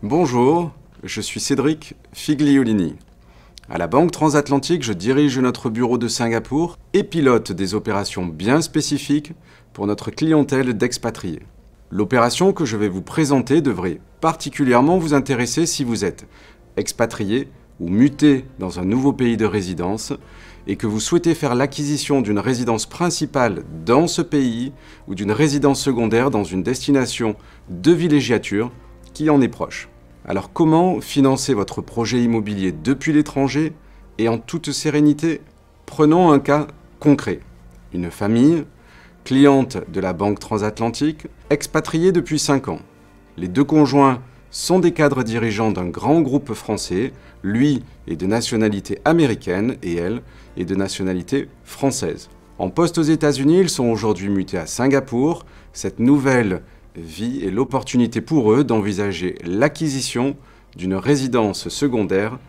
Bonjour, je suis Cédric Figliolini. À la Banque Transatlantique, je dirige notre bureau de Singapour et pilote des opérations bien spécifiques pour notre clientèle d'expatriés. L'opération que je vais vous présenter devrait particulièrement vous intéresser si vous êtes expatrié ou muté dans un nouveau pays de résidence et que vous souhaitez faire l'acquisition d'une résidence principale dans ce pays ou d'une résidence secondaire dans une destination de villégiature qui en est proche. Alors comment financer votre projet immobilier depuis l'étranger et en toute sérénité? Prenons un cas concret. Une famille, cliente de la Banque Transatlantique, expatriée depuis 5 ans. Les deux conjoints sont des cadres dirigeants d'un grand groupe français. Lui est de nationalité américaine et elle est de nationalité française. En poste aux États-Unis, ils sont aujourd'hui mutés à Singapour. Cette nouvelle vie et l'opportunité pour eux d'envisager l'acquisition d'une résidence secondaire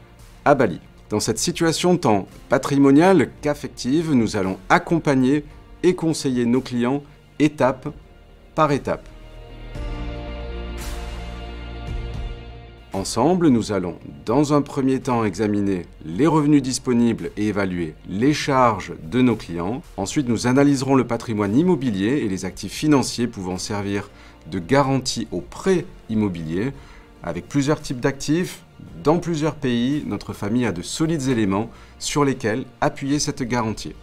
à Bali. Dans cette situation tant patrimoniale qu'affective, nous allons accompagner et conseiller nos clients étape par étape. Ensemble, nous allons dans un premier temps examiner les revenus disponibles et évaluer les charges de nos clients. Ensuite, nous analyserons le patrimoine immobilier et les actifs financiers pouvant servir de garantie au prêt immobilier. Avec plusieurs types d'actifs, dans plusieurs pays, notre famille a de solides éléments sur lesquels appuyer cette garantie.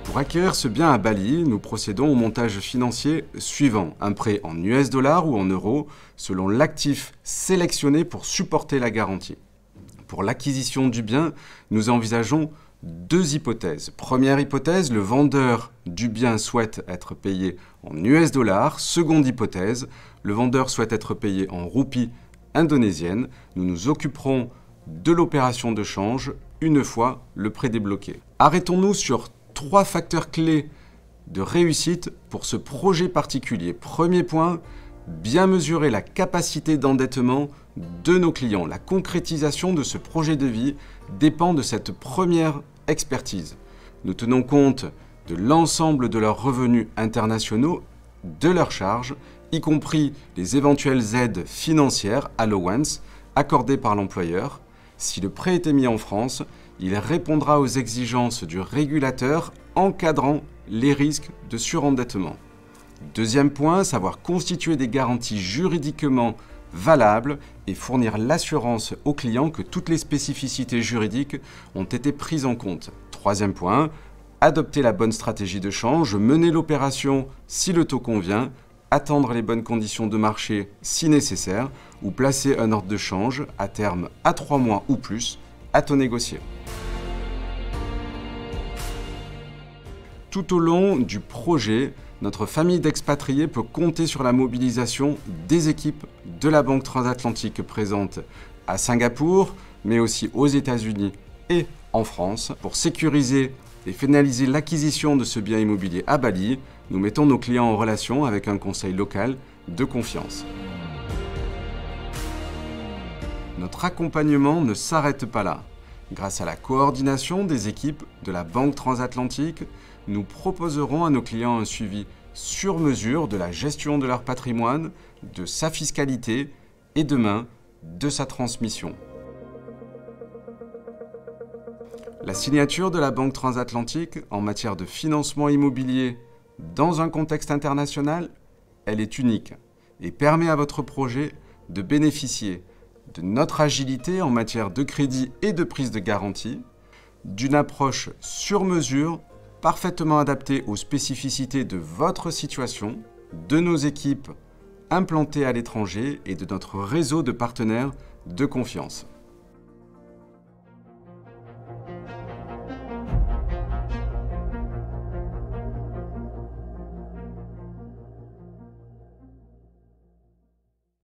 Pour acquérir ce bien à Bali, nous procédons au montage financier suivant. Un prêt en US dollars ou en euros, selon l'actif sélectionné pour supporter la garantie. Pour l'acquisition du bien, nous envisageons deux hypothèses. Première hypothèse, le vendeur du bien souhaite être payé en US dollars. Seconde hypothèse, le vendeur souhaite être payé en roupies indonésiennes. Nous nous occuperons de l'opération de change une fois le prêt débloqué. Arrêtons-nous sur 3 facteurs clés de réussite pour ce projet particulier. Premier point, bien mesurer la capacité d'endettement de nos clients. La concrétisation de ce projet de vie dépend de cette première expertise. Nous tenons compte de l'ensemble de leurs revenus internationaux, de leurs charges, y compris les éventuelles aides financières, allowance, accordées par l'employeur. Si le prêt est émis en France, il répondra aux exigences du régulateur encadrant les risques de surendettement. Deuxième point, savoir constituer des garanties juridiquement valables et fournir l'assurance aux clients que toutes les spécificités juridiques ont été prises en compte. Troisième point, adopter la bonne stratégie de change, mener l'opération si le taux convient, attendre les bonnes conditions de marché si nécessaire ou placer un ordre de change à terme à 3 mois ou plus à taux négocié. Tout au long du projet, notre famille d'expatriés peut compter sur la mobilisation des équipes de la Banque Transatlantique présentes à Singapour, mais aussi aux États-Unis et en France. Pour sécuriser et finaliser l'acquisition de ce bien immobilier à Bali, nous mettons nos clients en relation avec un conseil local de confiance. Notre accompagnement ne s'arrête pas là. Grâce à la coordination des équipes de la Banque Transatlantique, nous proposerons à nos clients un suivi sur mesure de la gestion de leur patrimoine, de sa fiscalité et demain de sa transmission. La signature de la Banque Transatlantique en matière de financement immobilier dans un contexte international, elle est unique et permet à votre projet de bénéficier de notre agilité en matière de crédit et de prise de garantie, d'une approche sur mesure parfaitement adaptée aux spécificités de votre situation, de nos équipes implantées à l'étranger et de notre réseau de partenaires de confiance.